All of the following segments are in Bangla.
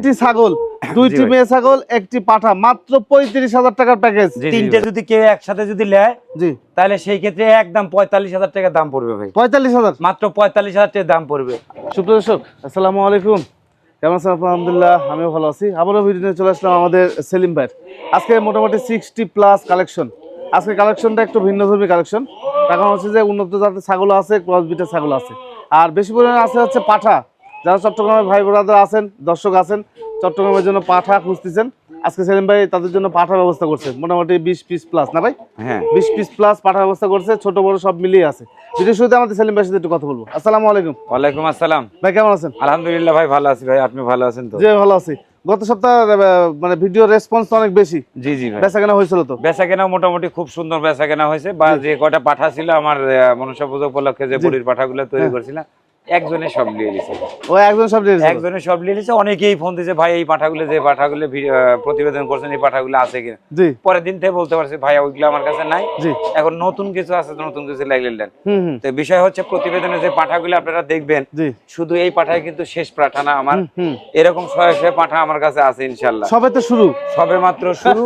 একটি ছাগল, দুইটি মেয়ে ছাগল, একটি পাঠা, মাত্র 35,000 টাকার প্যাকেজ। তিনটে যদি কেউ একসাথে যদি নেয় জি, তাহলে সেই ক্ষেত্রে একদম 45,000 টাকা দাম পড়বে ভাই। 45,000 মাত্র 45,000 টাকা দাম পড়বে। সুপ্রিয় দর্শক, আসসালামু আলাইকুম। কেমন আছেন? আলহামদুলিল্লাহ, আমিও ভালো আছি। আবারও ভিডিও নিয়ে চলে আসলাম আমাদের সেলিম ভাইয়ের। আজকে মোটামুটি 60+ কালেকশন। আজকে কালেকশনটা একটু ভিন্নধর্মী কালেকশন। কারণ হচ্ছে যে উন্নত জাতের ছাগল আছে, ক্রস ব্রিডের ছাগল আছে, আর বেশি পরিমাণে আছে হচ্ছে পাঠা। যারা চট্টগ্রামের ভাই ব্রাদার আছেন, দর্শক আছেন, চট্টগ্রামের জন্য পাঠা খুঁজতেছেন, আজকে সেলিম ভাই তাদের জন্য পাঠার ব্যবস্থা করছে। মোটামুটি 20 পিস প্লাস, না ভাই? হ্যাঁ, 20 পিস প্লাস পাঠার ব্যবস্থা করছে, ছোট বড় সব মিলিয়ে আছে। ভিডিও শুরুতে আমাদের সেলিম ভাইয়ের সাথে একটু কথা বলবো। আসসালামু আলাইকুম। ওয়ালাইকুম আসসালাম ভাই, কেমন আছেন? আলহামদুলিল্লাহ ভাই, ভালো আছি ভাই। আপনি ভালো আছেন তো? জি, ভালো আছি। গত সপ্তাহে মানে ভিডিও রেসপন্স অনেক বেশি। জি জি ভাই, বেচা কেনা হয়েছিল তো? বেচা কেনা মোটামুটি খুব সুন্দর বেচা কেনা হয়েছে। বা যে কয়টা পাঠা ছিল আমার মনসা পূজা উপলক্ষে যে বলির পাঠাগুলো তৈরি করছিলাম, একজনে সব নিয়ে নিছে। ও একজন সব নিয়ে নিছে? একজনে সব নিয়ে নিছে। অনেকেই ফোন দিয়েছে, ভাই এই পাঠাগুলো যে পাঠাগুলো প্রতিবেদন করছেন এই পাঠাগুলো আছে কিনা। জি। পরের দিন থেকে বলতে পারছি ভাই ওইগুলো আমার কাছে নাই, জি। এখন নতুন কিছু আছে, নতুন কিছু লাগলে দেন। হুম। তো বিষয় হচ্ছে প্রতিবেদনে যে পাঠাগুলো আপনারা দেখবেন, জি। শুধু এই পাঠাই কিন্তু শেষ পাঠা না আমার। এরকম 100 পাঠা আমার কাছে আছে ইনশাল্লাহ। সবে তো শুরু, সবে মাত্র শুরু।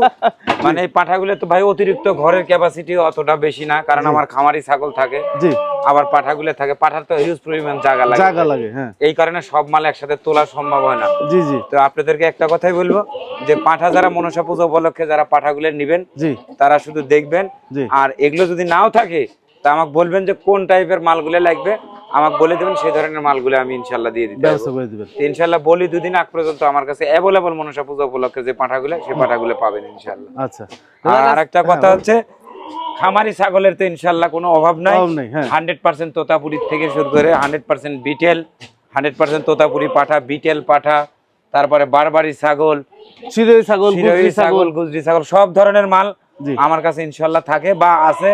মানে এই পাঠাগুলো তো ভাই অতিরিক্ত ঘরের ক্যাপাসিটি অতটা বেশি না, কারণ আমার খামারি ছাগল থাকে। জি। আবার পাঠাগুলো থাকে, পাঠার তো হিউজ পরিমাণ জায়গা লাগে। হ্যাঁ, এই কারণে সব মাল একসাথে তোলা সম্ভব হয় না। জি জি। তো আপনাদেরকে একটা কথাই বলবো, যে পাঠা যারা মনসা পূজা উপলক্ষে যারা পাঠাগুলো নেবেন, জি, তারা শুধু দেখবেন। জি। আর এগুলো যদি নাও থাকে তা আমাকে বলবেন যে কোন টাইপের মালগুলো লাগবে, আমাকে বলে দেবেন, সেই ধরনের মালগুলো আমি ইনশাল্লাহ দিয়ে দিতে ব্যবস্থা করে দিবেন। ইনশাল্লাহ। বলি দুদিন আগ পর্যন্ত আমার কাছে অ্যাভেলেবল মনসা পূজা উপলক্ষে যে পাঠাগুলো, সেই পাঠাগুলো পাবেন ইনশাল্লাহ। আচ্ছা। আর একটা কথা হচ্ছে, খামারি ছাগলের তো ইনশাল্লাহ কোনো অভাব নাই। 100% তোতাপুরি থেকে শুরু করে 100% বিটেল, 100% তোতাপুরি পাঠা, বিটেল পাঠা, তারপরে বারবারি ছাগল, শিরোহী ছাগল, গুজরি ছাগল, গুজরি ছাগল, সব ধরনের মাল আমার কাছে ইনশাল্লাহ থাকে বা আছে,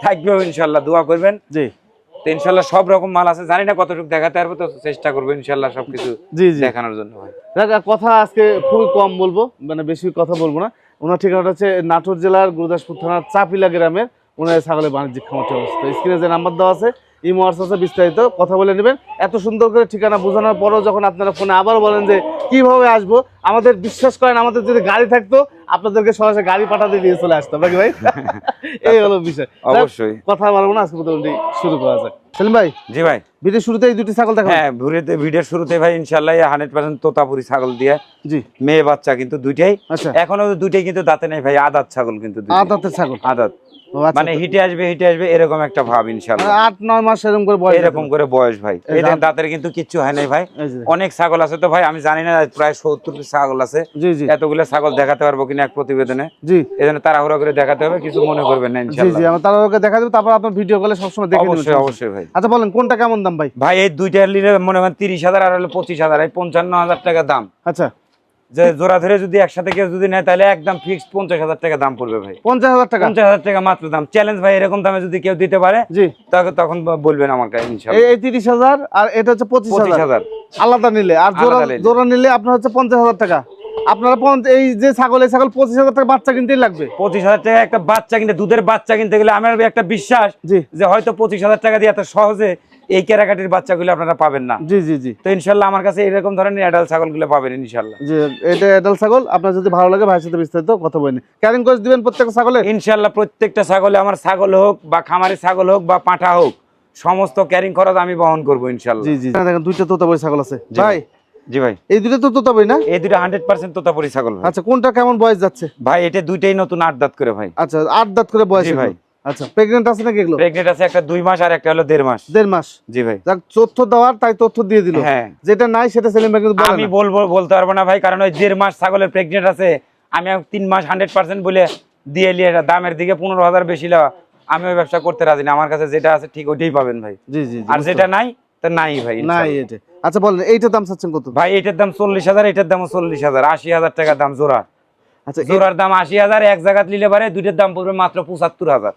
থাকবেও ইনশাল্লাহ। দোয়া করবেন। জি। তো ইনশাল্লাহ সব রকম মাল আছে। জানি না কতটুকু দেখাতে পারবো, তো চেষ্টা করবো ইনশাল্লাহ সবকিছু দেখানোর জন্য ভাই। কথা আজকে খুবই কম বলবো, মানে বেশি কথা বলবো না। ওনার ঠিকানাটা হচ্ছে নাটোর জেলার গুরুদাসপুর থানার চাপিলা গ্রামের ওনার ছাগলের বাণিজ্যিক খামারটি অবস্থা। স্ক্রিনে যে নাম্বার দেওয়া আছে, ইমো হোয়াটসঅ্যাপে বিস্তারিত কথা বলে নেবেন। এত সুন্দর করে ঠিকানা বোঝানোর পরও যখন আপনারা ফোনে আবার বলেন যে কিভাবে আসবো, আমাদের বিশ্বাস করেন, আমাদের যদি গাড়ি থাকতো আপনাদেরকে সরাসরি গাড়ি পাঠাতে দিয়ে চলে আসতাম নাকি ভাই? এই হলো বিষয়। অবশ্যই কথা বলবো না, আজকে মোটামুটি শুরু করা যাক। সেলিম ভাই, জি ভাই, ভিডিও শুরুতে এই দুটি ছাগল দেখাবো। হ্যাঁ, ভিডিওর শুরুতে ভাই ইনশাআল্লাহ 100% তোতাপুরি ছাগল দিয়ে। জি। মেয়ে বাচ্চা কিন্তু দুইটাই। আচ্ছা। এখনো দুইটাই কিন্তু দাঁতে নেই ভাই, আদাত ছাগল কিন্তু দুইটাই। আদাতের ছাগল? আদাত। মানে হিটে আসবে এরকম একটা ভাব ইনশাআল্লাহ। 8-9 মাস এরকম করে বয়স, এরকম করে বয়স ভাই। এদের দাঁতের কিন্তু কিচ্ছু হয় নাই ভাই। অনেক ছাগল আছে তো ভাই, আমি জানি না, প্রায় 70 পিস ছাগল আছে। জি জি। এতগুলো ছাগল দেখাতে পারবো কিনা এক প্রতিবেদনে। জি। এজন্য তাড়াহুড়া করে দেখাতে হবে, কিছু মনে করবেন না ইনশাআল্লাহ। জি জি, আমরা তাড়াহুড়া দেখা দেব, তারপর আপনার ভিডিও কলে সব সময় দেখে নেবেন। অবশ্যই অবশ্যই ভাই। আচ্ছা বলেন, কোনটা কেমন দাম ভাই? ভাই এই দুইটা নিলে মনে করেন 30,000 আর হলো 25,000, এই 55,000 টাকা দাম। আচ্ছা। যে জোড়া ধরে যদি একসাথে কেউ যদি নেয় তাহলে একদম ফিক্সড 50,000 টাকা দাম পড়বে ভাই। 50,000 টাকা? 50,000 টাকা মাত্র দাম। চ্যালেঞ্জ ভাই, এরকম দামে যদি কেউ দিতে পারে, জি, তখন বলবেন আমাকে ইনশাআল্লাহ। এই 30,000 আর এটা হচ্ছে 25,000 আলাদা নিলে, আর জোড়া নিলে আপনার হচ্ছে 50,000 টাকা। আপনারা এই যে ছাগল, এই ছাগল 25,000 টাকা বাচ্চা কিনতেই লাগবে। 25,000 টাকা একটা বাচ্চা কিনতে, দুধের বাচ্চা কিনতে গেলে আমার একটা বিশ্বাস যে হয়তো 25,000 টাকা দিয়ে এত সহজে এই কেরাকাটির বাচ্চাগুলো আপনারা পাবেন না। জি জি জি। তো ইনশাআল্লাহ আমার কাছে এরকম ধরনের অ্যাডাল্ট ছাগলগুলো পাবেন ইনশাআল্লাহ। জি, এটা অ্যাডাল্ট ছাগল। আপনার যদি ভালো লাগে ভাইয়ের সাথে বিস্তারিত কথা বলেন। ক্যারিং করে দিবেন প্রত্যেকটা ছাগলে ইনশাআল্লাহ। প্রত্যেকটা ছাগলে, আমার ছাগল হোক বা খামারি ছাগল হোক বা পাঁঠা হোক, সমস্ত ক্যারিং খরচ আমি বহন করবো ইনশাআল্লাহ। জি জি। দেখেন দুইটা তোতাপুরি ছাগল আছে ভাই। জি ভাই, এই দুটো তো তোতাপুরি না? এই দুটো 100% তোতাপুরি ছাগল ভাই। আচ্ছা, কোনটা কেমন বয়স যাচ্ছে ভাই এটা দুইটাই নতুন 8 দাঁত করে ভাই। আচ্ছা, 8 দাঁত করে বয়স ভাই। আচ্ছা, প্রেগন্যান্ট আছে নাকি এগুলো? প্রেগন্যান্ট আছে, একটা 2 মাস আর একটা হলো 1.5 মাস। 1.5 মাস। জি ভাই। যাক, তথ্য দেওয়ার তাই তথ্য দিয়ে দিল। হ্যাঁ। যেটা নাই সেটা সেলিম ভাই কিন্তু বলে না। আমি বলতে পারবো না ভাই, কারণ ওই 1.5 মাস ছাগলের প্রেগন্যান্ট আছে, আমি 3 মাস 100% বলে দিয়ে নিয়ে দামের দিকে 15,000 বেশি লাও, আমি ওই ব্যবসা করতে রাজি না। আমার কাছে যেটা আছে ঠিক ওইটাই পাবেন ভাই। জি জি। আর যেটা নাই তা নাই ভাই। নাই এটা। আচ্ছা বলেন, এইটার দাম চাচ্ছেন কত? ভাই এটার দাম 40,000, এটার দাম 40,000, 80,000 টাকা দাম জোড়া। আচ্ছা, জোড়ার দাম 80,000, এক জায়গায় নিলে পারে দুইটার দাম পড়বে মাত্র 75,000।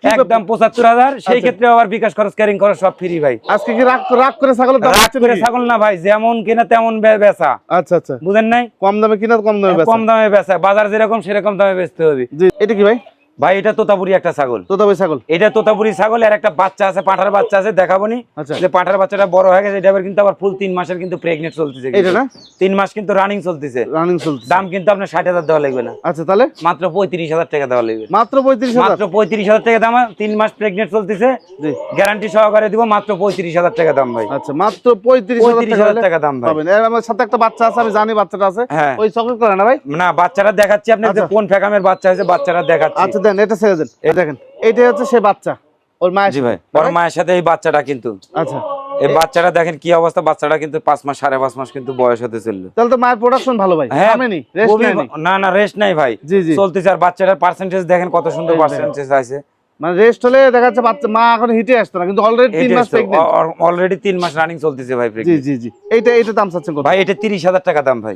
একদম 75,000। সেই ক্ষেত্রে আবার বিকাশ খরচ, ক্যারিং খরচ সব ফ্রি ভাই। আজকে কি রাগ করে ছাগলের দাম রাগ করে ছাগল না ভাই, যেমন কিনা তেমন বেচা। আচ্ছা আচ্ছা, বুঝেন নাই? কম দামে কিনা কম দামে বেচা। কম দামে বেচা, বাজার যেরকম সেরকম দামে বেচতে হবে। জি। এটা কি ভাই? ভাই এটা তোতাপুরি একটা ছাগল, তোতাপুরি ছাগল, এটা তোতাপুরি ছাগল। আর একটা বাচ্চা আছে, পাঁঠার বাচ্চা আছে, দেখাবো নি। আচ্ছা। যে পাঁঠার বাচ্চাটা বড় হয়ে গেছে, এটা আবার কিন্তু আবার ফুল 3 মাসের কিন্তু প্রেগনেন্ট চলতেছে। এটা না 3 মাস কিন্তু রানিং চলতেছে, রানিং চলতেছে। দাম কিন্তু আপনার 60,000 দেওয়া লাগবে না। আচ্ছা, তাহলে মাত্র 35,000 টাকা দেওয়া লাগবে। মাত্র 35,000, মাত্র 35,000 টাকা দাম। 3 মাস প্রেগনেন্ট চলতেছে, জি, গ্যারান্টি সহকারে দিব। মাত্র 35,000 টাকা দাম ভাই। আচ্ছা, মাত্র 35,000 টাকা দাম ভাই। পাবেন। এর আমার সাথে একটা বাচ্চা আছে, আমি জানি বাচ্চাটা আছে, হ্যাঁ। ওই চকলেট কালার না ভাই? না, বাচ্চারা দেখাচ্ছি আপনি, যে কোন ফ্যাকামের বাচ্চা হয়েছে বাচ্চারা দেখাচ্ছি। আচ্ছা দেন, এটা ছেড়ে দেন। এই দেখেন, এইটা হচ্ছে সে বাচ্চা, ওর মায়ের। জি ভাই, ওর মায়ের সাথে এই বাচ্চাটা কিন্তু। আচ্ছা, এই বাচ্চাটা দেখেন কি অবস্থা, বাচ্চাটা কিন্তু 5 মাস 5.5 মাস কিন্তু বয়স হতে চললো। তাহলে তো মায়ের প্রোডাকশন ভালো ভাই, হ্যাঁ, থামেনি, রেস্ট নেয়নি। না না, রেস্ট নাই ভাই, জি, জি। চলতেছে। আর বাচ্চাটার পার্সেন্টেজ দেখেন কত সুন্দর পার্সেন্টেজ আছে। মানে রেস্ট হলে দেখা যাচ্ছে বাচ্চা, মা এখন হিটে আসতো না, কিন্তু অলরেডি 3 মাস প্রেগন্যান্ট, অলরেডি 3 মাস রানিং চলতেছে ভাই। জি জি জি। এইটা দাম চাচ্ছেন কত ভাই? এটা 30,000 টাকা দাম ভাই।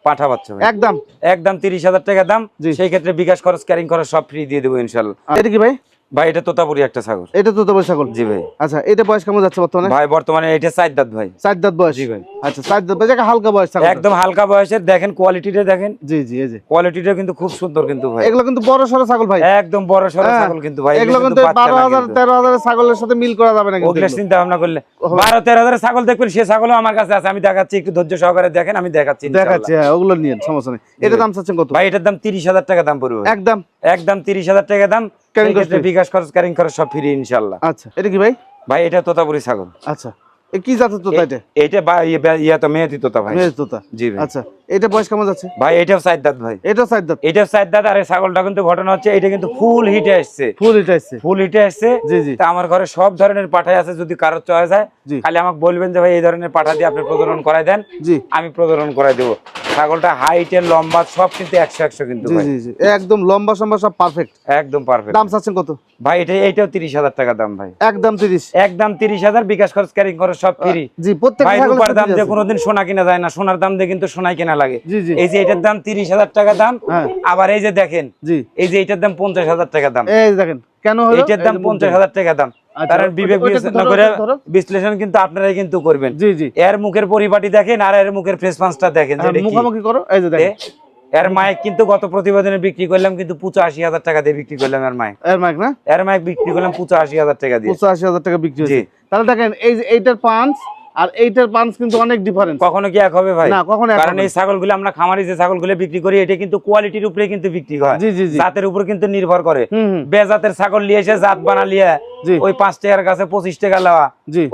পাঠা বাচ্চা ভাই, একদম 30,000 টাকা দাম। সেই ক্ষেত্রে বিকাশ খরচ, ক্যারিং খরচ সব ফ্রি দিয়ে দেবো ইনশাআল্লাহ। এটা কি ভাই? ভাই এটা তোতাপুরি একটা ছাগল। এটা তোতাপুরি ছাগল, জি ভাই। আচ্ছা, এটা বয়স কেমন যাচ্ছে বর্তমানে? ভাই বর্তমানে এটা 4 দাঁত ভাই। 4 দাঁত বয়স, জি ভাই। আচ্ছা, 4 দাঁত বয়স, হালকা বয়স ছাগল, একদম হালকা বয়সের। দেখেন কোয়ালিটিটা দেখেন। জি জি, এই যে কোয়ালিটিটা কিন্তু খুব সুন্দর কিন্তু ভাই। এগুলো কিন্তু বড় সরো ছাগল ভাই, একদম বড় সরো ছাগল কিন্তু ভাই। এগুলো কিন্তু 12,000 13,000 ছাগলের সাথে মিল করা যাবে না কিন্তু। ওগুলো চিন্তা ভাবনা করলে 12-13,000 ছাগল দেখবেন, সে ছাগলও আমার কাছে আছে। আমি দেখাচ্ছি, একটু ধৈর্য সহকারে দেখেন, আমি দেখাচ্ছি। হ্যাঁ, ওগুলো নিয়ে সমস্যা নেই। এটা দাম চাচ্ছেন কত ভাই? এটার দাম 30,000 টাকা দাম পড়বে। একদম 30,000 টাকা দাম। বিকাশ খরচ, ক্যারিং খরচ সব ফ্রি ইনশাআল্লাহ। আচ্ছা, এটা কি ভাই? ভাই এটা তোতাপুরি ছাগল। আচ্ছা, কি জাতের তোতা এটা? এটা ইয়া তো মেহেদি তোতা ভাই। মেহেদি তোতা, জি ভাই। আচ্ছা, এটা বয়স কেমন যাচ্ছে? ভাই এটাও 4 দাঁত ভাই। এটাও 4 দাঁত, এটাও 4 দাঁত। আর এই ছাগলটা কিন্তু ঘটনা হচ্ছে, এটা কিন্তু ফুল হিটে আসছে, ফুল হিটে আসছে। জি জি। তা আমার ঘরে সব ধরনের পাঠাই আছে, যদি কারোর চয়েস হয় খালি আমাকে বলবেন যে ভাই এই ধরনের পাঠা দিয়ে আপনি প্রজনন করাই দেন, জি, আমি প্রজনন করাই দেবো। ছাগলটা হাইটে লম্বা সব কিন্তু 100 কিন্তু ভাই। জি জি, একদম লম্বা সম্বা সব পারফেক্ট, একদম পারফেক্ট। দাম চাচ্ছেন কত ভাই? এইটাও 30,000 টাকা দাম ভাই। একদম 30,000। বিকাশ খরচ, ক্যারিং খরচ সব ফ্রি। জি, প্রত্যেকটা ছাগলের রূপার দাম দিয়ে কোনোদিন সোনা কিনা যায় না, সোনার দাম দিয়ে কিন্তু সোনাই কেনা লাগে। এই যে এটার দাম 30,000 টাকা দাম। আবার এই যে দেখেন, এই যে এটার দাম 50,000 টাকা দাম। এই দেখেন কেন হলো, এটার দাম 50,000 টাকা দাম। কারণ বিবেক বিবেচনা করে বিশ্লেষণ কিন্তু আপনারাই কিন্তু করবেন। জি জি। এর মুখের পরিপাটি দেখেন, আর এর মুখের ফেস পাঁচটা দেখেন, মুখোমুখি করো। এই যে দেখেন, এর মাইক কিন্তু গত প্রতিবেদনে বিক্রি করলাম কিন্তু 85,000 টাকা দিয়ে বিক্রি করলাম। এর মাইক না, এর মাইক বিক্রি করলাম 85,000 টাকা দিয়ে। 85,000 টাকা বিক্রি হয়েছে। তাহলে দেখেন, এই যে এইটার পাঁচ আর এইটার পাঁচ কিন্তু অনেক ডিফারেন্স। কখনো কি এক হবে ভাই? না, কখনো এক হবে না। কারণ এই ছাগলগুলো আমরা খামারি যে ছাগলগুলো বিক্রি করি, এটা কিন্তু কোয়ালিটির উপরে কিন্তু বিক্রি হয়, জাতের উপর কিন্তু নির্ভর করে। বেজাতের ছাগল নিয়ে এসে জাত বানা লিয়ে ওই 5 টাকার কাছে 25 টাকা লওয়া,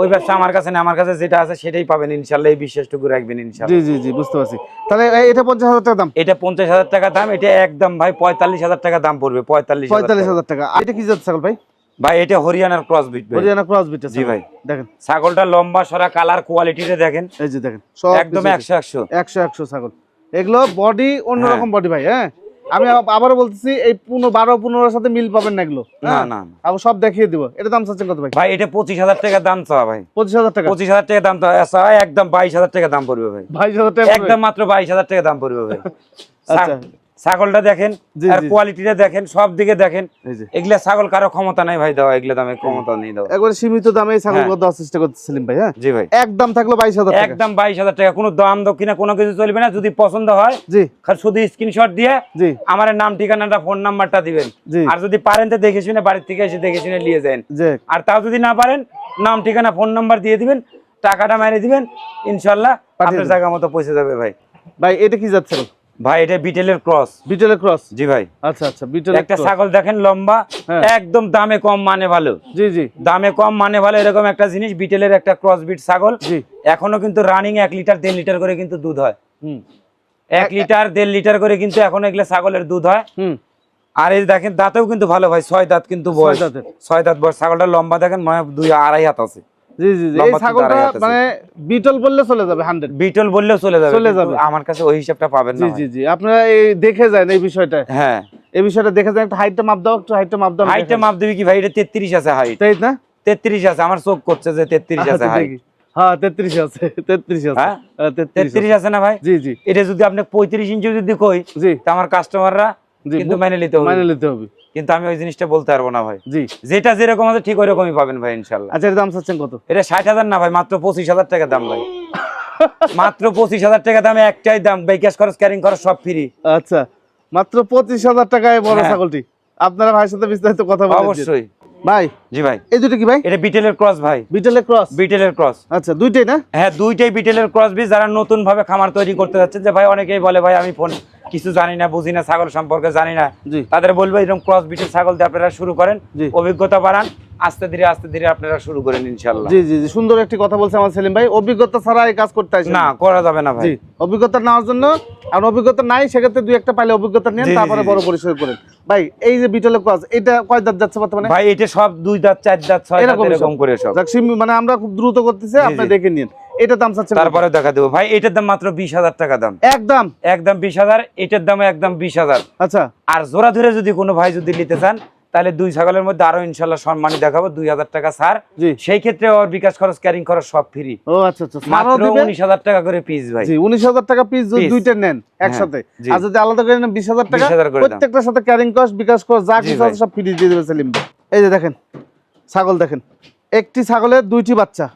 ওই ব্যবসা আমার কাছে না। আমার কাছে যেটা আছে সেটাই পাবেন ইনশাআল্লাহ। এই বিশ্বাসটুকু রাখবেন ইনশাআল্লাহ। জি জি জি, বুঝতে পারছি। তাহলে এটা 50,000 টাকা দাম। এটা 50,000 টাকা দাম। এটা একদম ভাই 45,000 টাকা দাম পড়বে। 45,000 টাকা। এটা কি জাত ছাগল ভাই? ভাই এটা হরিয়ানার cross breed. Haryana cross breed. জি ভাই। দেখেন ছাগলটা লম্বা সরা, কালার কোয়ালিটিতে দেখেন। এই যে দেখেন, সব একদম 100 ছাগল। এগুলো বডি অন্যরকম বডি ভাই। হ্যাঁ, আমি আবারও বলতেছি, এই 12-15 সাথে মিল পাবেন না এগুলো। না না, আমি সব দেখিয়ে দিব। এটা দাম চাচ্ছেন কত ভাই? ভাই এটা 25,000 টাকা দাম চাওয়া ভাই। 25,000 টাকা? 25,000 টাকা দাম চাওয়া, একদম 22,000 টাকা দাম পড়বে ভাই। 22,000 টাকা একদম মাত্র 22,000 টাকা দাম পড়বে ভাই। আচ্ছা, ছাগলটা দেখেন আর কোয়ালিটিটা দেখেন, সব দিকে দেখেন। এগুলা ছাগল কারো ক্ষমতা নাই ভাই দেওয়া, এগুলা দামে ক্ষমতা নেই দেওয়া। একবারে সীমিত দামে এই ছাগল দেওয়ার চেষ্টা করতেছিলেন ভাই। হ্যাঁ জি ভাই। একদম থাকলো 22,000 টাকা। একদম 22,000 টাকা। কোনো দাম দক্ষিণা কোনো কিছু চলবে না। যদি পছন্দ হয় জি, শুধু স্ক্রিনশট দিয়ে আমার নাম, ঠিকানাটা, ফোন নাম্বারটা দিবেন। আর যদি পারেন তো দেখে শুনে বাড়ির থেকে এসে দেখে শুনে নিয়ে যান। আর তাও যদি না পারেন, নাম, ঠিকানা, ফোন নাম্বার দিয়ে দিবেন, টাকাটা মেরে দিবেন, ইনশাআল্লাহ আপনার জায়গা মতো পৌঁছে যাবে ভাই। ভাই এটা কি যাচ্ছে ভাই? এটা বিটেলের ক্রস। বিটেলের ক্রস? জি ভাই। আচ্ছা আচ্ছা, বিটেলের একটা ছাগল দেখেন লম্বা, একদম দামে কম মানে ভালো। জি জি, দামে কম মানে ভালো, এরকম একটা জিনিস। বিটেলের একটা ক্রস বিট ছাগল। জি, এখনো কিন্তু রানিং 1 লিটার 1.5 লিটার করে কিন্তু দুধ হয়। 1 লিটার 1.5 লিটার করে কিন্তু এখনো এগুলা ছাগলের দুধ হয়। আর এই দেখেন দাঁতেও কিন্তু ভালো ভাই, 6 দাঁত কিন্তু বয়স। 6 দাঁত বয়স। ছাগলটা লম্বা দেখেন, মানে 2-2.5 হাত আছে। জি জি, এই ছাগলটা মানে বিটল বললে চলে যাবে, 100 বিটল বললেও চলে যাবে। আমার কাছে ওই হিসাবটা পাবেন না। জি জি জি, আপনারা এই দেখে যান এই বিষয়টা। হ্যাঁ, এই বিষয়টা দেখে যান। একটা হাইটটা মাপ দাও, একটু হাইটটা মাপ দাও। হাইটটা মাপ দিবি কি ভাই? এটা 33 আছে হাইট। তাই না? 33 আছে। আমার চোখ করছে যে 33 আছে হাইট। হ্যাঁ 33 আছে, 33 আছে। হ্যাঁ 33 আছে না ভাই? জি জি। এটা যদি আপনি 35 ইঞ্চি যদি কই, জি, তা আমার কাস্টমাররা কিন্তু মেনে নিতে হবে। কিন্তু আমি ওই জিনিসটা বলতে পারবো না ভাই। জি, যেটা যেরকম আছে ঠিক ওইরকমই পাবেন ভাই ইনশাআল্লাহ। আচ্ছা, এর দাম চাচ্ছেন কত? এটা 60,000 না ভাই, মাত্র 25,000 টাকা দাম ভাই। মাত্র 25,000 টাকা দামে একটাই দাম, বিকাশ খরচ, ক্যারিং খরচ সব ফ্রি। আচ্ছা, মাত্র 25,000 টাকায় বড় ছাগলটি। আপনারা ভাইয়ের সাথে বিস্তারিত কথা বলেন। অবশ্যই ভাই। জি ভাই। এই দুটো কি ভাই? এটা বিটেলের ক্রস ভাই। বিটেলের ক্রস? বিটেলের ক্রস। আচ্ছা, দুইটাই না? হ্যাঁ, দুইটাই বিটেলের ক্রস বীজ। যারা নতুন ভাবে খামার তৈরি করতে যাচ্ছে, যে ভাই অনেকেই বলে ভাই আমি ফোন কিছু জানি না, বুঝি না, ছাগল সম্পর্কে জানি না, তাদের বলবো এরকম ক্রস বিটেল ছাগল দিয়ে আপনারা শুরু করেন, অভিজ্ঞতা বাড়ান, আস্তে ধীরে আপনারা শুরু করেন ইনশাআল্লাহ। জি জি জি, সুন্দর একটি কথা বলছে আমার সেলিম ভাই। অভিজ্ঞতা ছাড়া এই কাজ করতে আসে না, করা যাবে না ভাই। জি, অভিজ্ঞতা নেওয়ার জন্য, আর অভিজ্ঞতা নাই সেক্ষেত্রে দুই একটা পাইলে অভিজ্ঞতা নেন, তারপরে বড় পরিসর করেন। ভাই এই যে বিটেলের ক্রস, এটা কয় দাঁত যাচ্ছে বর্তমানে? ভাই এটা সব 2 দাঁত 4 দাঁত 6 দাঁত এরকম করে সব। মানে আমরা খুব দ্রুত করতেছি, আপনি দেখে নিন। এটা দাম চাচ্ছেন? তারপরে দেখা দেবো ভাই। এটার দাম মাত্র 20,000 টাকা দাম। একদম 20,000। এটার দাম একদম 20,000। আচ্ছা। আর জোড়া ধরে যদি কোনো ভাই যদি নিতে চান, তাহলে দুই ছাগলের মধ্যে আরো ইনশাআল্লাহ সম্মানী দেখাবো, 2,000 টাকা ছাড়। সেই ক্ষেত্রে ওর বিকাশ খরচ, ক্যারিং খরচ সব ফ্রি। ও আচ্ছা আচ্ছা, মাত্র 19,000 টাকা করে পিস ভাই। জি, 19,000 টাকা পিস যদি দুইটা নেন একসাথে। আর যদি আলাদা করে নেন 20,000 টাকা, প্রত্যেকটার সাথে ক্যারিং কস্ট, বিকাশ খরচ যা কিছু আছে সব ফ্রি দিয়ে দেবে সেলিম ভাই। এই যে দেখেন ছাগল, দেখেন একটি ছাগলের দুইটি বাচ্চা,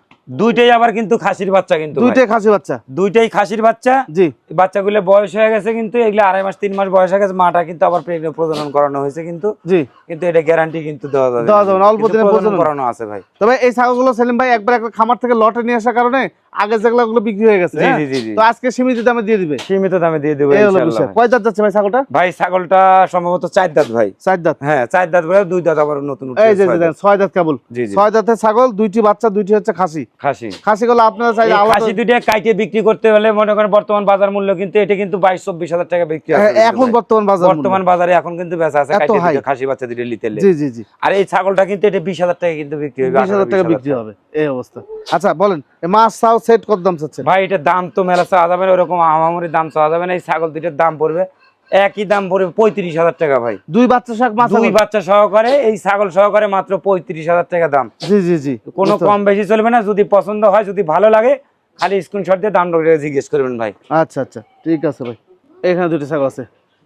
দুইটাই আবার কিন্তু খাসির বাচ্চা, কিন্তু দুইটাই খাসি বাচ্চা, দুইটাই খাসির বাচ্চা। জি, বাচ্চাগুলো বয়স হয়ে গেছে, কিন্তু এগুলো 2.5 মাস 3 মাস বয়স হয়ে গেছে। মাটা কিন্তু আবার প্রজনন করানো হয়েছে, কিন্তু জি, কিন্তু এটা গ্যারান্টি কিন্তু দেওয়া যাবে না, অল্প দিনে প্রজনন করানো আছে ভাই। তবে এই ছাগলগুলো সেলিম ভাই একবার একটা খামার থেকে লটে নিয়ে আসার কারণে আগে যেগুলো বিক্রি হয়ে গেছে, তো আজকে সীমিত দামে দিয়ে দিবে। সীমিত দামে দিয়ে দেবো ইনশাআল্লাহ। কয় দাঁত যাচ্ছে ভাই ছাগলটা? ভাই ছাগলটা সম্ভবত 4 দাঁত ভাই। 4 দাঁত? হ্যাঁ, 4 দাঁত বলে 2 দাঁত আবার নতুন। এই যে দেখেন 6 দাঁত কেবল। 6 দাঁতের ছাগল, দুইটি বাচ্চা, দুইটি হচ্ছে খাসি। খাসিগুলো আপনারা চাইলে আলাদা, খাসি দুইটা কাইটে বিক্রি করতে হলে মনে করেন বর্তমান বাজার মূল্য কিন্তু এটা কিন্তু 22-24,000 টাকা বিক্রি আছে এখন বর্তমান বাজারে। এখন কিন্তু বেচা আছে কাইটে দুইটা খাসি বাচ্চা দুইটা নিতে। জি জি জি। আর এই ছাগলটা কিন্তু এটা 20,000 টাকা কিন্তু বিক্রি হবে। 20,000 টাকা বিক্রি হবে এই অবস্থা। আচ্ছা বলেন, মাছ চাও সেট কত দাম চাচ্ছে ভাই? এটা দাম তো মেলা চাওয়া যাবে না, ওরকম আমামরি দাম চাওয়া যাবে না। এই ছাগল দুইটার দাম পড়বে, একই দাম পড়বে 35,000 টাকা ভাই। দুই বাচ্চা সহকারে, এই ছাগল সহকারে মাত্র 35,000 টাকা দাম। জি জি জি, কোনো কম বেশি চলবে না। যদি পছন্দ হয়, যদি ভালো লাগে, খালি স্ক্রিনশট দিয়ে দাম জিজ্ঞেস করবেন ভাই। আচ্ছা আচ্ছা, ঠিক আছে ভাই। এখানে দুটো ছাগল আছে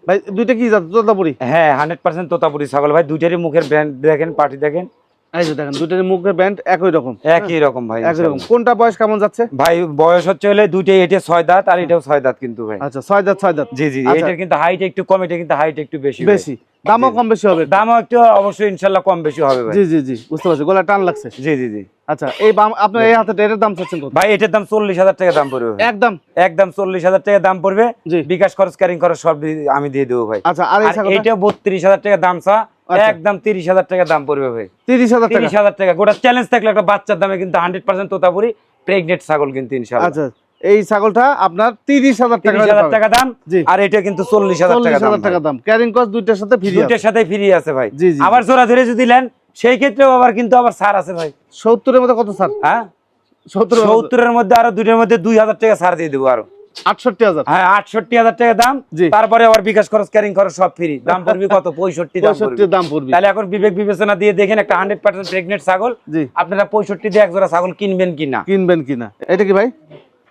ভাই, দুইটা কি জাত? তোতাপুরি? হ্যাঁ, 100% তোতাপুরি ছাগল ভাই। দুইটারই মুখের ব্র্যান্ড দেখেন, পাটি দেখেন। এই যে দেখেন দুইটার মুখের ব্যান্ড একই রকম ভাই, একই রকম। কোনটা বয়স কেমন যাচ্ছে ভাই? বয়স হচ্ছে হলে দুইটাই, এটা 6 দাঁত আর এটাও 6 দাঁত কিন্তু ভাই। আচ্ছা, 6 দাঁত 6 দাঁত। জি জি, এটার কিন্তু হাইট একটু কম, এটা কিন্তু হাইট একটু বেশি। দামও কম বেশি হবে? দামও একটু অবশ্যই ইনশাআল্লাহ কম বেশি হবে ভাই। জি জি জি, বুঝতে পারছি, গলা টান লাগছে। জি জি জি। আচ্ছা, এই আপনার এই হাতে এটার দাম চাচ্ছেন কত ভাই? এটার দাম 40,000 টাকা দাম পড়বে। একদম 40,000 টাকা দাম পড়বে। বিকাশ খরচ, ক্যারিং খরচ সব আমি দিয়ে দেবো ভাই। আচ্ছা, আর এটা 32,000 টাকা দাম চা, একদম 30,000 টাকা দাম পড়বে ভাই। 30,000 টাকা। গোটা চ্যালেঞ্জ থাকলে একটা বাচ্চার দামে কিন্তু 100% তোতাপুরি প্রেগনেন্ট ছাগল কিন্তু ইনশাআল্লাহ। আচ্ছা, এই ছাগলটা আপনার 30,000 টাকা দাম, আর এটা কিন্তু 40,000 টাকা দাম। ক্যারিং কস্ট দুইটার সাথে ফ্রি, দুইটার সাথে ফ্রি আছে ভাই। আবার জোড়া ধরে যদি নেন সেই ক্ষেত্রেও আবার কিন্তু আবার ছাড় আছে ভাই। 70 এর মধ্যে কত ছাড়? হ্যাঁ, 70 এর মধ্যে আরো দুইটার মধ্যে 2,000 টাকা ছাড় দিয়ে দেবো আরো। 68,000? হ্যাঁ, 68,000 টাকা দাম। তারপরে আবার বিকাশ খরচ, ক্যারিং খরচ সব ফ্রি। দাম পড়বে কত? 65 দাম পড়বে। তাহলে এখন বিবেক বিবেচনা দিয়ে দেখেন, একটা 100% প্রেগনেন্ট ছাগল আপনারা 65 দিয়ে এক জোড়া ছাগল কিনবেন কিনা? এটা কি ভাই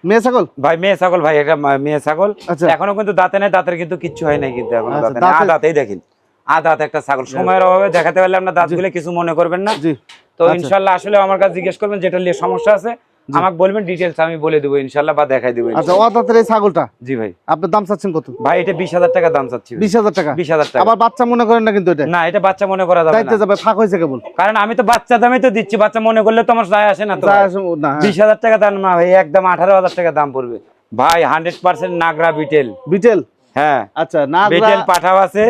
মেয়ে ছাগল? ভাই মেয়ে ছাগল ভাই, এটা মেয়ে ছাগল। এখনো কিন্তু দাঁতে নাই, দাঁতের কিন্তু কিচ্ছু হয় নাই কিন্তু এখনো দাঁতে নাই। দাঁতেই দেখেন, দাঁত একটা ছাগল। সময়ের অভাবে দেখাতে পারলে আপনার দাঁতগুলো কিছু মনে করবেন না। তো ইনশাআল্লাহ আসলে আমার কাছে জিজ্ঞেস করবেন, যেটা নিয়ে সমস্যা আছে আমাকে বলবেন, ডিটেইলস আমি বলে দেবো ইনশাআল্লাহ, বা দেখাই দেবো। আচ্ছা, দাঁতের এই ছাগলটা? জি ভাই। আপনার দাম চাচ্ছেন কত ভাই? এটা 20,000 টাকা দাম চাচ্ছি। 20,000 টাকা? 20,000 টাকা। আবার বাচ্চা মনে করেন না কিন্তু? এটা না, এটা বাচ্চা মনে করা যাবে না, যাবে, ফাঁক হয়েছে কেবল। কারণ আমি তো বাচ্চা দামে তো দিচ্ছি, বাচ্চা মনে করলে তো আমার যায় আসে না। তো 20,000 টাকা দাম না ভাই, একদম 18,000 টাকা দাম পড়বে ভাই। 100% নাগরা বিটেল। হ্যাঁ, আচ্ছা, নাগরা বিটেল পাঠাও আছে,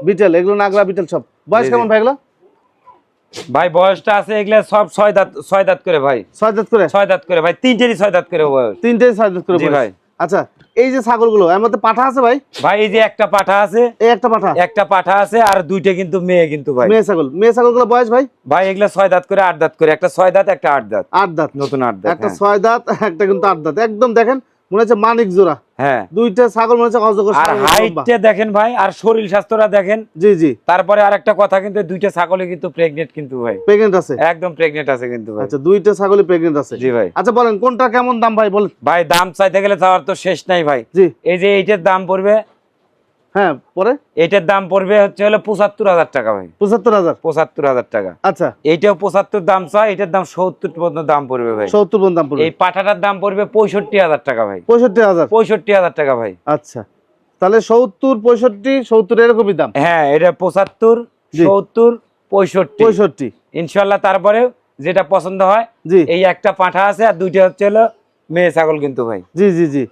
বিটেল, এগুলো নাগরা বিটেল সব। বয়স কেমন ভাই এগুলো? ভাই বয়সটা আছে এগুলা সব 6 দাঁত করে ভাই। 6 দাঁত করে ভাই। তিনটেরই 6 দাঁত করে বয়স। 6 দাঁত করে ভাই। আচ্ছা, এই যে ছাগলগুলো এর মধ্যে পাঠা আছে ভাই? ভাই এই যে একটা পাঠা আছে, একটা পাঠা আছে, আর দুইটা কিন্তু মেয়ে কিন্তু ভাই। মেয়ে ছাগলগুলো বয়স ভাই? ভাই এগুলা 6 দাঁত করে 8 দাঁত করে। একটা 6 দাঁত, একটা 8 দাঁত। 8 দাঁত, নতুন 8 দাঁত। একটা 6 দাঁত, একটা কিন্তু 8 দাঁত। একদম দেখেন মনে হচ্ছে মানিক জোড়া। হ্যাঁ, দুইটা ছাগল মনে হচ্ছে অজগর। আর হাইটটা দেখেন ভাই, আর শরীর স্বাস্থ্যটা দেখেন। জি জি। তারপরে আরেকটা কথা, কিন্তু দুইটা ছাগলই কিন্তু প্রেগনেন্ট কিন্তু ভাই। প্রেগনেন্ট আছে? একদম প্রেগনেন্ট আছে কিন্তু ভাই। আচ্ছা, দুইটা ছাগলই প্রেগনেন্ট আছে? জি ভাই। আচ্ছা বলেন, কোনটা কেমন দাম ভাই বলেন? ভাই দাম চাইতে গেলে চাওয়ার তো শেষ নাই ভাই। জি। এই যে এইটার দাম পড়বে, হ্যাঁ পরে এটার দাম পড়বে হচ্ছে হলো 75,000 টাকা ভাই। 75,000 টাকা। আচ্ছা, এইটাও 75 দাম চাই, এটার দাম 70 পর্যন্ত দাম পড়বে ভাই। 70 পর্যন্ত দাম পড়বে। এই পাঠাটার দাম পড়বে 65,000 টাকা ভাই। 65,000 টাকা ভাই। আচ্ছা, তাহলে 70 65 70 এরকমই দাম। হ্যাঁ, এটা 75 70 65 65 ইনশাআল্লাহ। তারপরে যেটা পছন্দ হয়, জি এই একটা পাঠা আছে আর দুইটা হচ্ছে হলো মেয়ে ছাগল কিন্তু ভাই। জি জি জি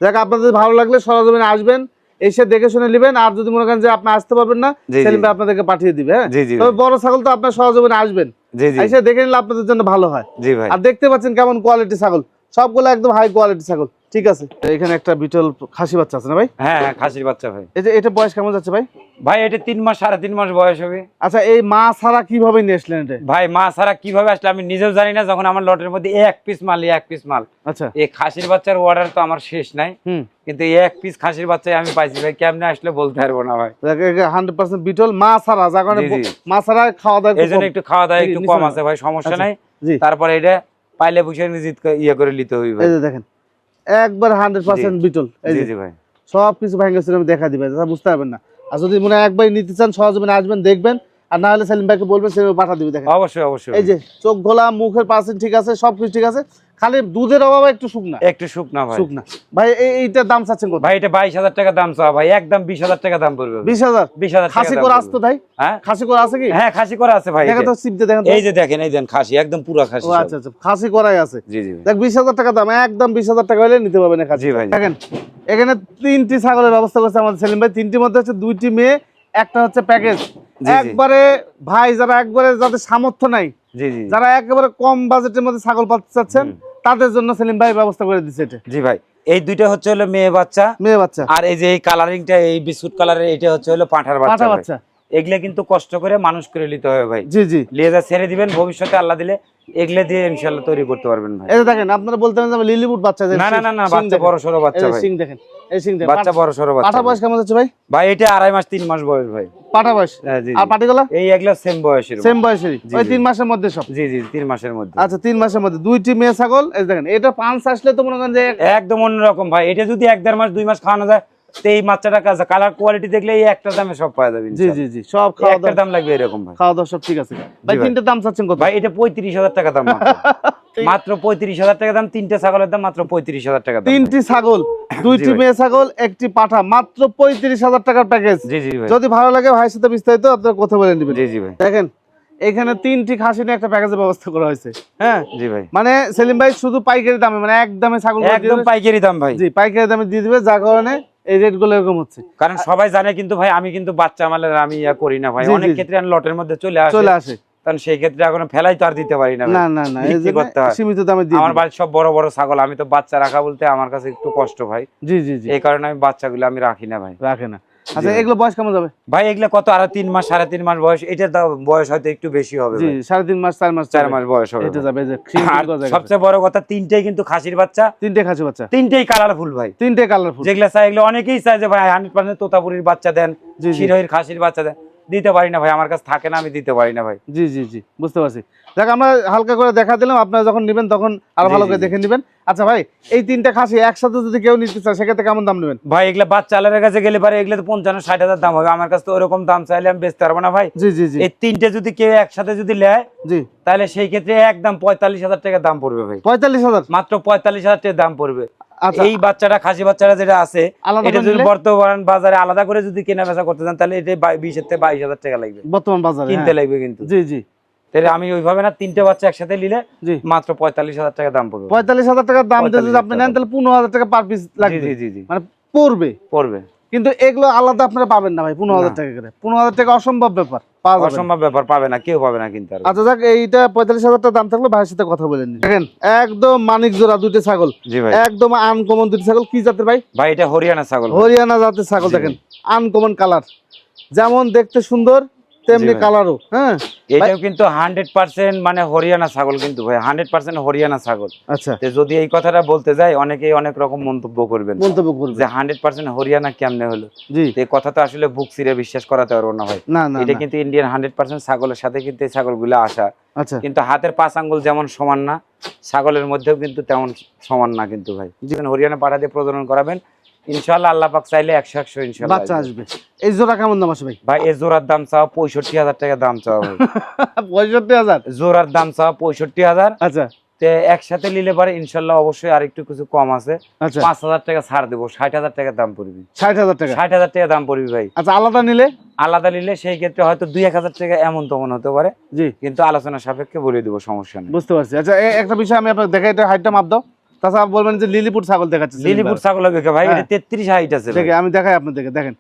দেখ, আপনাদের ভালো লাগলে সরজমিনে আসবেন, এসে দেখে শুনে নেবেন। আর যদি মনে করেন যে আপনি আসতে পারবেন না, জি, সেলিম জি। ভাই আপনাদেরকে পাঠিয়ে দিবে। হ্যাঁ, জি, জি তবে ভাই। বড় ছাগল তো আপনার সরজমিনে আসবেন, জি, জি। এসে দেখে নিলে আপনাদের জন্য ভালো হয়। জি ভাই। আর দেখতে পাচ্ছেন কেমন কোয়ালিটি ছাগল, সবগুলো একদম হাই কোয়ালিটি ছাগল। ঠিক আছে, এখানে একটা বিটল খাসি বাচ্চা আছে না ভাই? হ্যাঁ হ্যাঁ, খাসির বাচ্চা ভাই। এই যে এটা বয়স কেমন যাচ্ছে ভাই? ভাই এটা 3 মাস 3.5 মাস বয়স হবে। আচ্ছা, এই মা ছাড়া কিভাবে নিয়ে আসলেন এটা? ভাই মা ছাড়া কিভাবে আসলে আমি নিজেও জানি না। যখন আমার লটের মধ্যে এক পিস মাল, আচ্ছা, এই খাসির বাচ্চার অর্ডার তো আমার শেষ নাই, হুম, কিন্তু এই এক পিস খাসির বাচ্চাই আমি পাইছি ভাই। কেমনে আসলে বলতে পারবো না ভাই। 100% বিটল মা ছাড়া, যার কারণে জি, জি। মা ছাড়া খাওয়া দাওয়া এই জন্য একটু খাওয়া দাওয়া একটু কম নিচে আছে ভাই, সমস্যা আচ্ছা, নাই। জি। তারপরে এটা পাইলে বুঝে নিজে ইয়ে করে নিতে হইবে ভাই। এই যে দেখেন, একবার 100% বিটল। এই জি যে জি ভাই। সব কিছু ভেঙে আমি দেখা দিবে, তারা বুঝতে পারবেন না। আর যদি মনে হয় একবার নিতে চান, সহজে আসবেন, দেখবেন। আর না হলে সেলিম ভাইকে বলবেন, সেলিম ভাই পাঠা দিবে। দেখেন অবশ্যই অবশ্যই। এই যে চোখ গোলা, মুখের পার্সেন্ট ঠিক আছে, সবকিছু ঠিক আছে, খালি দুধের অভাবে একটু শুকনা, একটু শুকনা ভাই। শুকনা। ভাই এইটার দাম চাচ্ছেন কত? ভাই এটা 22,000 টাকা দাম চাওয়া ভাই, একদম 20,000 টাকা দাম পড়বে। 20,000? 20,000 খাসি টাকা করা দাম আসতো পড়বে। ভাই? হ্যাঁ খাসি করা আছে কি? হ্যাঁ, খাসি করা আছে ভাই। দেখেন তো, সিপতে দেখেন তো। এই যে দেখেন, এই দেন খাসি, একদম পুরো খাসি ও সব। আচ্ছা আচ্ছা, খাসি করাই আছে। জি জি ভাই। দেখ 20,000 টাকা দাম, একদম 20,000 টাকা হলে নিতে পারবেন এই খাসি। জি ভাই। দেখেন এখানে 3টি ছাগলের ব্যবস্থা করছে আমাদের সেলিম ভাই। 3টির মধ্যে হচ্ছে 2টি মেয়ে, একটা হচ্ছে প্যাকেজ। জি। একবারে ভাই যারা একবারে যাদের সামর্থ্য নাই, জি জি। যারা একেবারে কম বাজেটের মধ্যে ছাগল পালতে চাচ্ছেন, তাদের জন্য সেলিম ভাই ব্যবস্থা করে দিচ্ছে এটা। জি ভাই, এই দুইটা হচ্ছে হলো মেয়ে বাচ্চা। মেয়ে বাচ্চা। আর এই যে এই কালারিংটা, এই বিস্কুট কালারের, এটা হচ্ছে হলো পাঁঠার পাঠা বাচ্চা ভাই। বাচ্চা। এগুলা কিন্তু কষ্ট করে মানুষ করে নিতে হবে ভাই। জি জি। লেজা ছেড়ে দিবেন, ভবিষ্যতে আল্লাহ দিলে এগুলা দিয়ে ইনশাআল্লাহ তৈরি করতে পারবেন ভাই। এই যে দেখেন, আপনারা বলতে পারেন যে লিলিপুট বাচ্চা। না না না না, বাচ্চা বড় সরো বাচ্চা ভাই। সিং দেখেন, এই সিং দেখেন, বাচ্চা বড় সরো বাচ্চা। পাঠা বয়স কেমন হচ্ছে ভাই? ভাই এটা 2.5 মাস 3 মাস বয়স ভাই। পাঠা বয়স। হ্যাঁ, জি আর জি। পাটিগুলা এই এগুলা সেম বয়সের। সেম বয়সেরই, জি, ওই জি। 3 মাসের মধ্যে সব। জি জি, 3 মাসের মধ্যে। আচ্ছা, 3 মাসের মধ্যে 2টি মেয়ে ছাগল। এই দেখেন, এটা পাঁচ আসলে তো মনে করেন যে একদম অন্যরকম ভাই। এটা যদি 1-1.5 মাস 2 মাস খাওয়ানো যায়, তো এই বাচ্চাটা কালার কোয়ালিটি দেখলে এই একটা দামে সব পাওয়া যাবে। জি জি জি, সব খাওয়া একটা দাম লাগবে এরকম ভাই। খাওয়া দাওয়া সব ঠিক আছে ভাই। জি ভাই। 3টের দাম চাচ্ছেন কত? ভাই এটা 35,000 টাকা দাম মাত্র। মাত্র 35,000 টাকা দাম। 3টে ছাগলের দাম মাত্র 35,000 টাকা দাম। 3টি ছাগল, 2টি ভাই। মেয়ে ছাগল, একটি পাঠা, মাত্র 35,000 টাকার প্যাকেজ। জি জি ভাই। যদি ভালো লাগে ভাইয়ের সাথে বিস্তারিত আপনারা কথা বলে নেবেন। জি জি ভাই। দেখেন এখানে 3টি খাসি নিয়ে একটা প্যাকেজের ব্যবস্থা করা হয়েছে। হ্যাঁ, জি ভাই। মানে সেলিম ভাই শুধু পাইকারি দামে, মানে একদমে ছাগল একদম পাইকারি দাম ভাই। জি, পাইকারি দামে দিয়ে দিবে, যার কারণে এই রেট গুলো এরকম হচ্ছে। কারণ সবাই জানে কিন্তু ভাই, আমি কিন্তু বাচ্চা মালের আমি ইয়া করি না ভাই। জি, জি, অনেক জি। ক্ষেত্রে আমি লটের মধ্যে চলে চলে আসে। কারণ সেই ক্ষেত্রে এখন ফেলাই তো আর দিতে পারি না ভাই। না না না, এই বিক্রি জন্য করতে হয়। সীমিত দামে দিয়ে আমার দিবে। বাড়ির সব বড় বড় ছাগল, আমি তো বাচ্চা রাখা বলতে আমার কাছে একটু কষ্ট ভাই। জি জি জি, এই কারণে আমি বাচ্চাগুলো আমি রাখি না ভাই। রাখে না। আচ্ছা, এগুলো বয়স কেমন যাবে ভাই এগুলা কত, আরো 3 মাস 3.5 মাস বয়স। এটার বয়স হয়তো একটু বেশি হবে জি, ভাই। 3.5 মাস 4 মাস 4 মাস বয়স হবে এটা ভাই। যাবে। যে আর সবচেয়ে বড় কথা, 3টেই কিন্তু খাসির বাচ্চা, 3টে খাসি বাচ্চা, 3টেই কালারফুল ভাই। 3টে কালারফুল। যেগুলা চাই এগুলো অনেকেই চায় যে ভাই 100% তোতাপুরির বাচ্চা দেন, জি, জি। শিরোহির খাসির বাচ্চা দেন। দিতে পারি না ভাই, আমার কাছে থাকে না, আমি দিতে পারি না ভাই। জি জি জি, বুঝতে পারছি। দেখ, আমরা হালকা করে দেখা দিলাম, আপনারা যখন নেবেন তখন আরো জি, ভালো জি, করে জি। দেখে নেবেন। আচ্ছা ভাই, এই 3টে খাসি একসাথে যদি কেউ নিতে চায়, সেক্ষেত্রে কেমন দাম নেবেন? ভাই এগুলা বাচ্চা আলার কাছে গেলে পারে এগুলা তো 50-60 হাজার দাম হবে। আমার কাছে তো ওরকম দাম চাইলে আমি বেচতে পারবো না ভাই। জি জি জি এই 3টে যদি কেউ একসাথে যদি নেয়, জি, তাহলে সেই ক্ষেত্রে একদম 45,000 টাকা দাম পড়বে ভাই। 45,000? মাত্র 45,000 টাকা দাম পড়বে। আচ্ছা, এই বাচ্চাটা, খাসি বাচ্চাটা যেটা আছে, আলাদা এটা করে যদি নিলে? বর্তমান বাজারে আলাদা করে যদি কেনা বেচা করতে চান, তাহলে এটা 20 থেকে 22,000 টাকা লাগবে বর্তমান বাজারে কিনতে লাগবে কিন্তু। জি জি তাহলে আমি ওইভাবে না, 3টে বাচ্চা একসাথে নিলে জি, মাত্র 45,000 টাকা দাম পড়বে। 45,000 টাকার দাম দিয়ে যদি 45,000 আপনি নেন, তাহলে 15,000 টাকা পার পিস জি লাগবে। জি জি জি, মানে পড়বে। পড়বে। কিন্তু এগুলো আলাদা আপনারা পাবেন না ভাই 15,000 না। টাকা করে। 15,000 টাকা অসম্ভব ব্যাপার, পাওয়া যাবে না। অসম্ভব ব্যাপার, পাবে না, কেউ পাবে না কিন্তু আর। আচ্ছা যাক, এইটা 45,000 টাকা দাম থাকলে ভাইয়ের সাথে কথা বলে নিন। দেখেন একদম মানিক জোড়া 2টে ছাগল, জি ভাই। একদম আনকমন 2টি ছাগল। কি জাতের ভাই? ভাই এটা হরিয়ানা ছাগল ভাই। হরিয়ানা জাতের ছাগল। জি দেখেন আনকমন কালার, যেমন দেখতে সুন্দর তেমনি ভাই। কালারও। হ্যাঁ, এটাও কিন্তু 100% মানে হরিয়ানা ছাগল কিন্তু ভাই, 100% হরিয়ানা ছাগল। আচ্ছা, তো যদি এই কথাটা বলতে যাই, অনেকেই অনেক রকম মন্তব্য করবেন মন্তব্য করবে। যে 100% হরিয়ানা কেমনে হলো। জি, তো এই কথা তো আসলে বুক চিরে বিশ্বাস করাতে পারবো না ভাই। না না এটা না। কিন্তু ইন্ডিয়ান 100% ছাগলের সাথে কিন্তু এই ছাগলগুলো আসা। আচ্ছা, কিন্তু হাতের 5 আঙ্গুল যেমন সমান না, ছাগলের মধ্যেও কিন্তু তেমন সমান না কিন্তু ভাই। যেখানে হরিয়ানা পাঠা দিয়ে প্রজনন করাবেন, ইনশাআল্লাহ আল্লাহ পাক চাইলে 100 ইনশাআল্লাহ বাচ্চা আসবে। এই জোড়া কেমন দাম আছে ভাই? ভাই এই জোড়ার দাম চাও 65,000 টাকা দাম চাও ভাই। 65,000? জোড়ার দাম চাও 65,000। আচ্ছা, তো একসাথে নিলে পরে ইনশাল্লাহ অবশ্যই আরেকটু কিছু কম আছে। আচ্ছা 5,000 টাকা ছাড় দেবো, 60,000 টাকা দাম পড়বে। 60,000 টাকা। 60,000 টাকা দাম পড়বে ভাই। আচ্ছা আলাদা নিলে? আলাদা নিলে সেই ক্ষেত্রে হয়তো 2-1,000 টাকা এমন তেমন হতে পারে, জি, কিন্তু আলোচনা সাপেক্ষে বলে দেবো, সমস্যা নেই। বুঝতে পারছি। আচ্ছা একটা বিষয় আমি আপনাকে দেখাই, এটা হাইটটা মাপ দাও। তাছাড়া বলবেন যে লিলিপুর ছাগল দেখাচ্ছে। লিলিপুর ছাগল হবে ভাই, এটা 33 হাইট আছে। দেখে আমি দেখাই আপনাদেরকে, দেখেন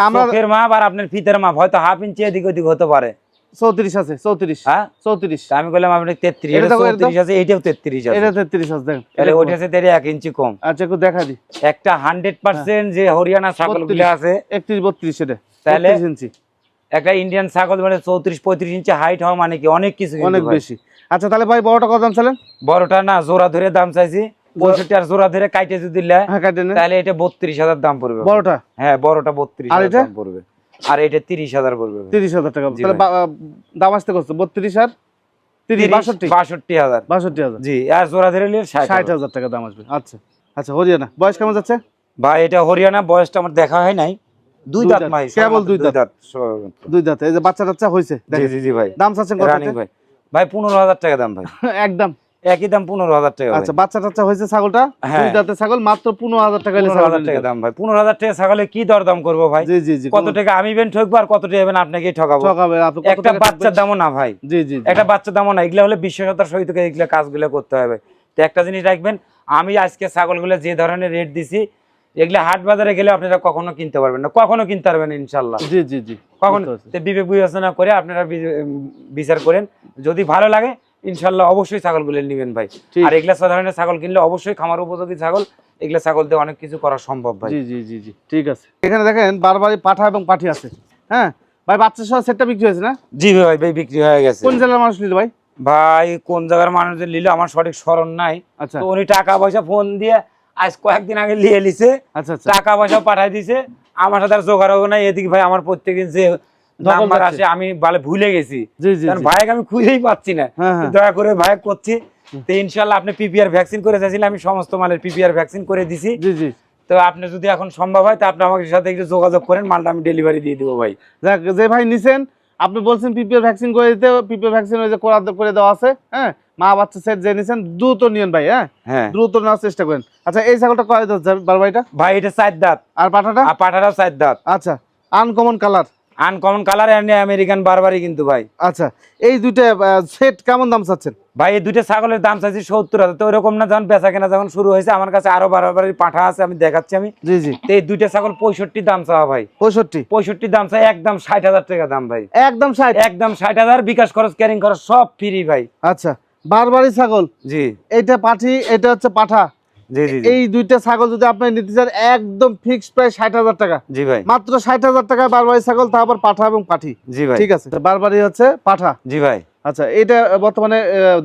আমরা চোখের মাপ আর আপনার ফিতের মাপ হয়তো হাফ ইঞ্চি এদিক ওদিক হতে পারে। 34 আছে, 34। হ্যাঁ 34। আমি বললাম আপনি 33, এটা 34 আছে, এইটাও 33 আছে। এটা 33 আছে, দেখেন তাহলে ওইটা আছে 1 ইঞ্চি কম। আচ্ছা একটু দেখা দি। একটা 100% যে হরিয়ানা ছাগলগুলো আছে 31 32 এটা, তাহলে 32 ইঞ্চি। একটা ইন্ডিয়ান ছাগল মানে 34-35 ইঞ্চি হাইট হওয়া মানে কি অনেক কিছু, অনেক বেশি। আচ্ছা তাহলে ভাই বড়টা কত দাম চাইলেন? বড়টা না জোড়া ধরে দাম চাইছি 65, আর জোড়া ধরে কাইটে যদি নেয় হ্যাঁ কাটে নেন। তাহলে এটা 32,000 দাম পড়বে বড়টা? হ্যাঁ বড়টা 32,000 এটা? দাম পড়বে, আর এটা 30,000 পড়বে। 30,000 টাকা। জি তাহলে দাম আসতে কত? 32 আর 30 62। 62,000। 62,000। জি, আর জোড়া ধরে নিলে 60,000। 60,000 টাকা দাম আসবে। আচ্ছা আচ্ছা হরিয়ানা বয়স কেমন যাচ্ছে ভাই? এটা হরিয়ানা, বয়সটা আমার দেখা হয় নাই। দুই দাঁত ভাই, কেবল দুই দাঁত। দুই দাঁত। এই যে বাচ্চা টাচ্চা হইছে। জি জি জি ভাই। দাম চাচ্ছেন কত? রানিং ভাই। ভাই 15,000 টাকা দাম ভাই। একদম একই দাম 15,000 টাকা। আচ্ছা বাচ্চা টাচ্চা হইছে ছাগলটা, দুই দাঁতের ছাগল, মাত্র 15,000 টাকা। 15,000 টাকা দাম ভাই। 15,000 টাকা ছাগলে কি দরদাম করবো ভাই? জি জি জি। কত টাকা আমি ইভেন্ট ঠকবো আর কত টাকা ইভেন্ট আপনাকেই ঠকাবো? ঠকাবে আপনি। কত একটা বাচ্চার দামও না ভাই। জি জি। একটা বাচ্চার দামও না, এগুলা হলে বিশ্বসতার সহিত এগুলা কাজগুলো করতে হবে। তো একটা জিনিস রাখবেন, আমি আজকে ছাগলগুলো যে ধরনের রেট দিছি, এগুলা হাট বাজারে গেলে আপনারা কখনো কিনতে পারবেন না, কখনো কিনতে পারবেন না ইনশাল্লাহ। জি জি জি। কখনো বিবেক বিবেচনা করে আপনারা বিচার করেন, যদি ভালো লাগে ইনশাল্লাহ অবশ্যই ছাগলগুলো নেবেন ভাই। আর এগুলা সাধারণ ছাগল কিনলে অবশ্যই খামার উপযোগী ছাগল, এগুলা ছাগল দিয়ে অনেক কিছু করা সম্ভব ভাই। জি জি জি জি ঠিক আছে। এখানে দেখেন বারবারই পাঠা এবং পাঠি আছে। হ্যাঁ ভাই বাচ্চা সহ সেটটা বিক্রি হয়েছে না? জি ভাই, ভাই বিক্রি হয়ে গেছে। কোন জেলার মানুষ নিল ভাই? ভাই কোন জায়গার মানুষদের নিল আমার সঠিক স্মরণ নাই। আচ্ছা তো উনি টাকা পয়সা ফোন দিয়ে আজ কয়েকদিন আগে নিয়ে লিছে। আচ্ছা আচ্ছা। টাকা পয়সা পাঠাই দিছে, আমার সাথে আর জোগাড় হবে না। এদিকে ভাই আমার প্রত্যেকদিন যে নাম্বার আসে আমি বলে ভুলে গেছি, জি জি। কারণ ভাইকে আমি খুঁজেই পাচ্ছি না। দয়া করে ভাই করছি। তো ইনশাল্লাহ আপনি পিপিআর ভ্যাকসিন করে চাইছিলেন, আমি সমস্ত মালের পিপিআর ভ্যাকসিন করে দিছি। জি জি। তো আপনি যদি এখন সম্ভব হয় তা আপনি আমার সাথে একটু যোগাযোগ করেন, মালটা আমি ডেলিভারি দিয়ে দেবো ভাই। যাক যে ভাই নিছেন, আপনি বলছেন পিপিআর ভ্যাকসিন করে দিতে, পিপিআর ভ্যাকসিন ওই যে করে দেওয়া আছে। হ্যাঁ মা বাচ্চা সেট যে নিছেন দ্রুত নিয়েন ভাই। হ্যাঁ দ্রুত নেওয়ার চেষ্টা করেন। আচ্ছা এই ছাগলটা কয় দাঁত বারবাইটা? ভাই এটা 4 দাঁত। আর পাঠাটা? আর পাঠাটাও 4 দাঁত। আচ্ছা uncommon colour. Uncommon colour and American Barbari কিন্তু ভাই। আচ্ছা এই দুইটা সেট কেমন দাম চাচ্ছেন ভাই? এই দুইটা ছাগলের দাম চাইছি 70,000। তো এরকম না, যখন বেচা কেনা যখন শুরু হয়েছে আমার কাছে আরো বারবারি পাঠা আছে, আমি দেখাচ্ছি আমি। জি জি। তো এই দুইটা ছাগল 65 দাম চাওয়া ভাই। 65 দাম চাই, একদম 60,000 টাকা দাম ভাই। একদম 60? একদম 60,000, বিকাশ খরচ ক্যারিং খরচ সব ফ্রি ভাই। আচ্ছা বারবারি ছাগল। জি। এইটা পাঠি, এটা হচ্ছে পাঠা। জি জি। এই দুইটা ছাগল যদি আপনি নিতে চান একদম ফিক্সড প্রাইস 60,000 টাকা। জি ভাই। মাত্র 60,000 টাকায় বারবারি ছাগল, তারপর পাঠা এবং পাঠি। জি ভাই। ঠিক আছে বারবারি হচ্ছে পাঠা। জি ভাই। আচ্ছা এটা বর্তমানে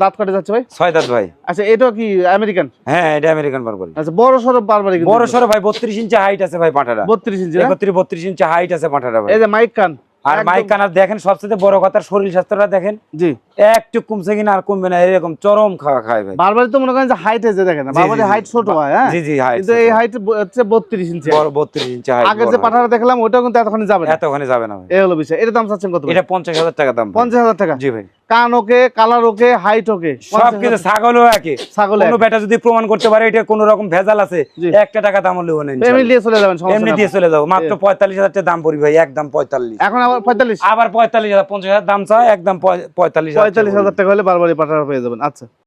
দাঁত কাটে যাচ্ছে ভাই? 6 দাঁত ভাই। আচ্ছা এটা কি আমেরিকান? হ্যাঁ এটা আমেরিকান বারবারি। আচ্ছা বড় সরো বারবারি? বড় সরো ভাই, 32 ইঞ্চি হাইট আছে ভাই পাঠাটা। 32 ইঞ্চি? 32 ইঞ্চি হাইট আছে পাঠাটা ভাই। এই যে মাইক কান আর মাইক কানার দেখেন, সবচেয়ে বড় কথা শরীর স্বাস্থ্যটা দেখেন। জি। একটু কমছে কিনা আর কমবে না, এরকম চরম খাওয়া খায় ভাই। বারবারি তো মনে করেন যে হাইট এসে দেখেন, বারবারি হাইট ছোট হয়। হ্যাঁ জি জি হাইট, কিন্তু এই হাইট হচ্ছে 32 ইঞ্চি। বড় 32 ইঞ্চি হাইট। আগের যে পাঠাটা দেখলাম ওটাও কিন্তু এতখানি যাবে না। এতখানি যাবে না ভাই। এই হলো বিষয়। এর দাম চাচ্ছেন কত? এটা 50,000 টাকা দাম। 50,000 টাকা? জি ভাই। কান ওকে, কালার ওকে, হাইট ওকে, সবকিছু। ছাগলও একই। ছাগল কোনো বেটা যদি প্রমাণ করতে পারে এটা কোনো রকম ভেজাল আছে, 1 টাকা দাম হলেও না ইনশাআল্লাহ। এমনি দিয়ে চলে যাবেন, সমস্যা এমনি দিয়ে চলে যাও। মাত্র 45,000 টাকা দাম পড়বে ভাই, একদম 45। এখন আবার 45? আবার 45,000, 50,000 দাম চায়, একদম 45,000 টাকা হলে বারবারি পাঠাটা পেয়ে যাবেন। আচ্ছা